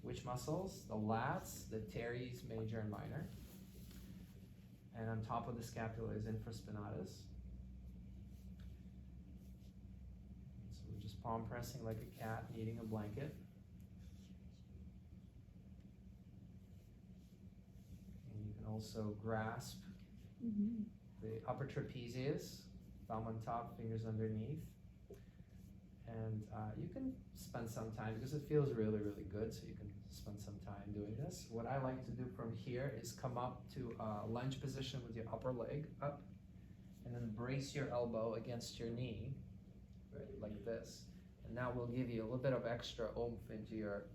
Which muscles? The lats, the teres major and minor. And on top of the scapula is infraspinatus. So we're just palm pressing like a cat needing a blanket. And you can also grasp the upper trapezius, thumb on top, fingers underneath. And you can spend some time, because it feels really, really good, so you can spend some time doing this. What I like to do from here is come up to a lunge position with your upper leg up, and then brace your elbow against your knee, right, like this. And now we'll give you a little bit of extra oomph into your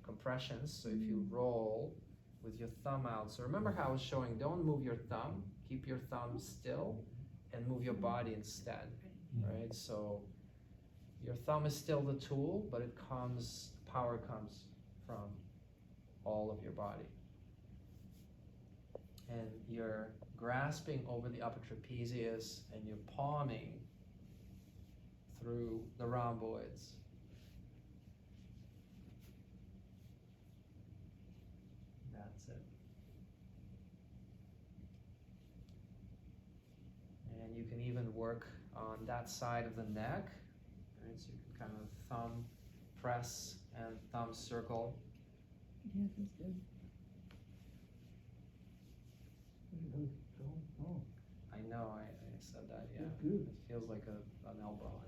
compressions. So if you roll with your thumb out, so remember how I was showing, don't move your thumb, keep your thumb still, and move your body instead, right? So your thumb is still the tool, but it comes, power comes from all of your body. And you're grasping over the upper trapezius and you're palming through the rhomboids. That's it. And you can even work on that side of the neck. Right, so you can kind of thumb press and thumb circle. Yeah, feels good. I know, I said that, yeah. Good. It feels like an elbow.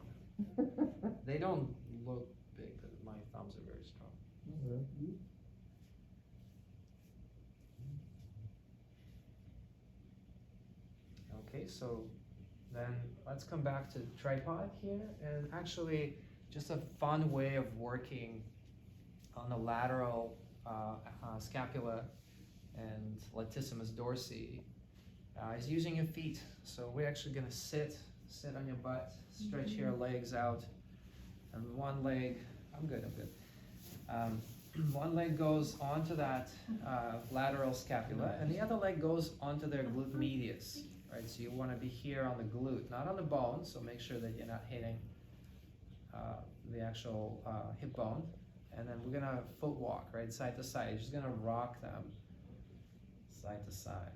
They don't look big, but my thumbs are very strong. Okay, so then let's come back to tripod here, and actually just a fun way of working on the lateral scapula and latissimus dorsi is using your feet. So we're actually gonna sit on your butt, stretch your legs out, and one leg, I'm good. One leg goes onto that lateral scapula, and the other leg goes onto their glute medius. Right, so you want to be here on the glute, not on the bone, so make sure that you're not hitting the actual hip bone. And then we're gonna foot walk, right, side to side. You're just gonna rock them side to side.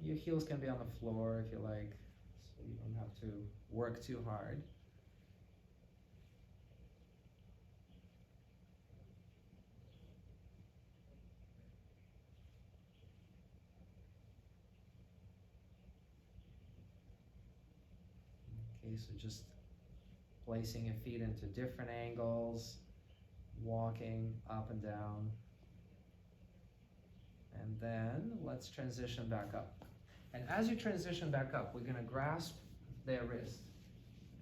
Your heels can be on the floor if you like, so you don't have to work too hard. Okay, so just placing your feet into different angles, walking up and down. And then let's transition back up. And as you transition back up, we're gonna grasp their wrist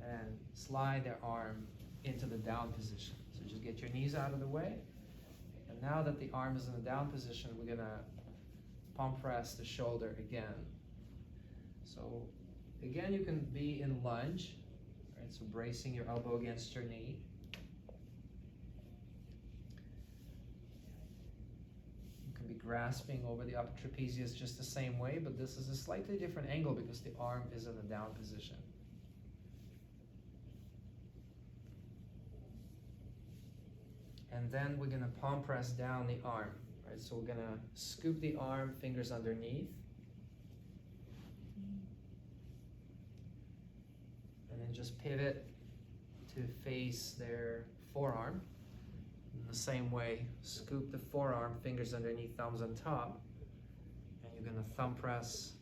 and slide their arm into the down position. So just get your knees out of the way. And now that the arm is in the down position, we're gonna palm press the shoulder again. So again, you can be in lunge, right? So bracing your elbow against your knee. You can be grasping over the upper trapezius just the same way, but this is a slightly different angle because the arm is in the down position. And then we're gonna palm press down the arm, right? So we're gonna scoop the arm, fingers underneath. And then just pivot to face their forearm. In the same way, scoop the forearm, fingers underneath, thumbs on top. And you're gonna thumb press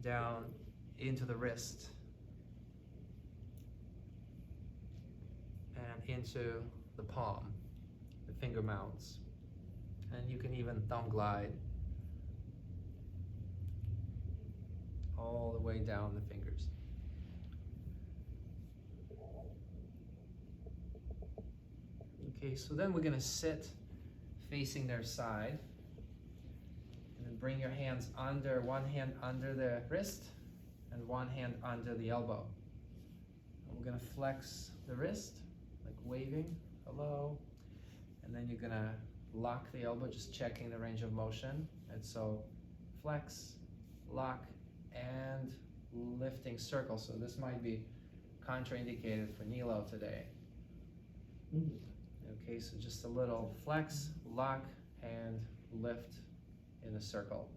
down into the wrist. And into the palm, the finger mounts. And you can even thumb glide all the way down the fingers. Okay, so then we're gonna sit facing their side, and then bring your hands under, one hand under the wrist, and one hand under the elbow. And we're gonna flex the wrist, like waving, hello, and then you're gonna lock the elbow, just checking the range of motion. And so flex, lock, and lifting circle. So this might be contraindicated for Nilo today. Okay, so just a little flex, lock, and lift in a circle.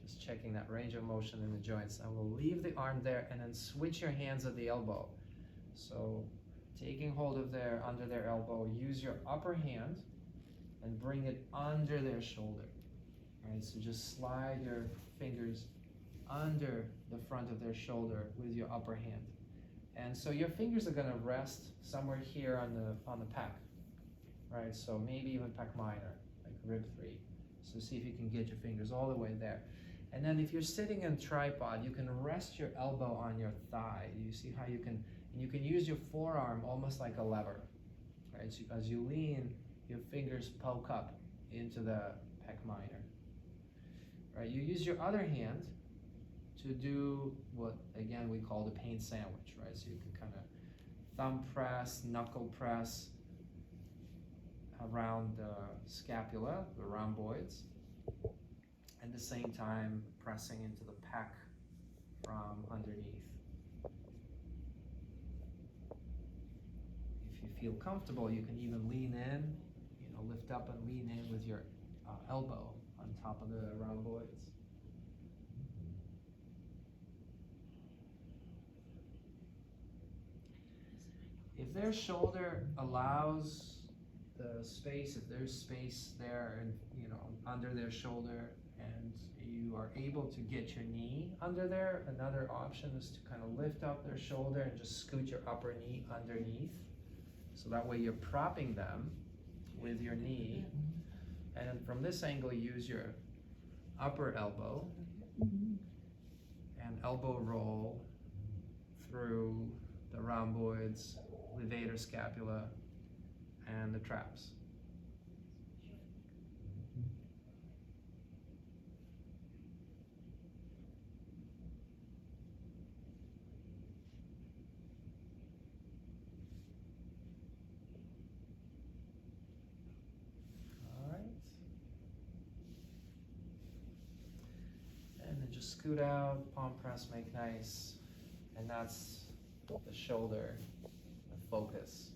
Just checking that range of motion in the joints. And we'll leave the arm there and then switch your hands at the elbow. So taking hold of under their elbow, use your upper hand and bring it under their shoulder. All right, so just slide your fingers under the front of their shoulder with your upper hand. And so your fingers are gonna rest somewhere here on the pec. Right, so maybe even pec minor, like rib 3. So see if you can get your fingers all the way there. And then if you're sitting in tripod, you can rest your elbow on your thigh. You see how you can use your forearm almost like a lever. Right, so as you lean, your fingers poke up into the pec minor. Right, you use your other hand to do what, again, we call the pain sandwich, right? So you can kind of thumb press, knuckle press around the scapula, the rhomboids, at the same time pressing into the pec from underneath. If you feel comfortable, you can even lean in, lift up and lean in with your elbow on top of the rhomboids. If their shoulder allows the space, if there's space there and under their shoulder, and you are able to get your knee under there, another option is to kind of lift up their shoulder and just scoot your upper knee underneath. So that way you're propping them with your knee. And then from this angle, use your upper elbow and elbow roll through the rhomboids, levator scapula, and the traps. All right. And then just scoot out, palm press, make nice. And that's the shoulder, the focus.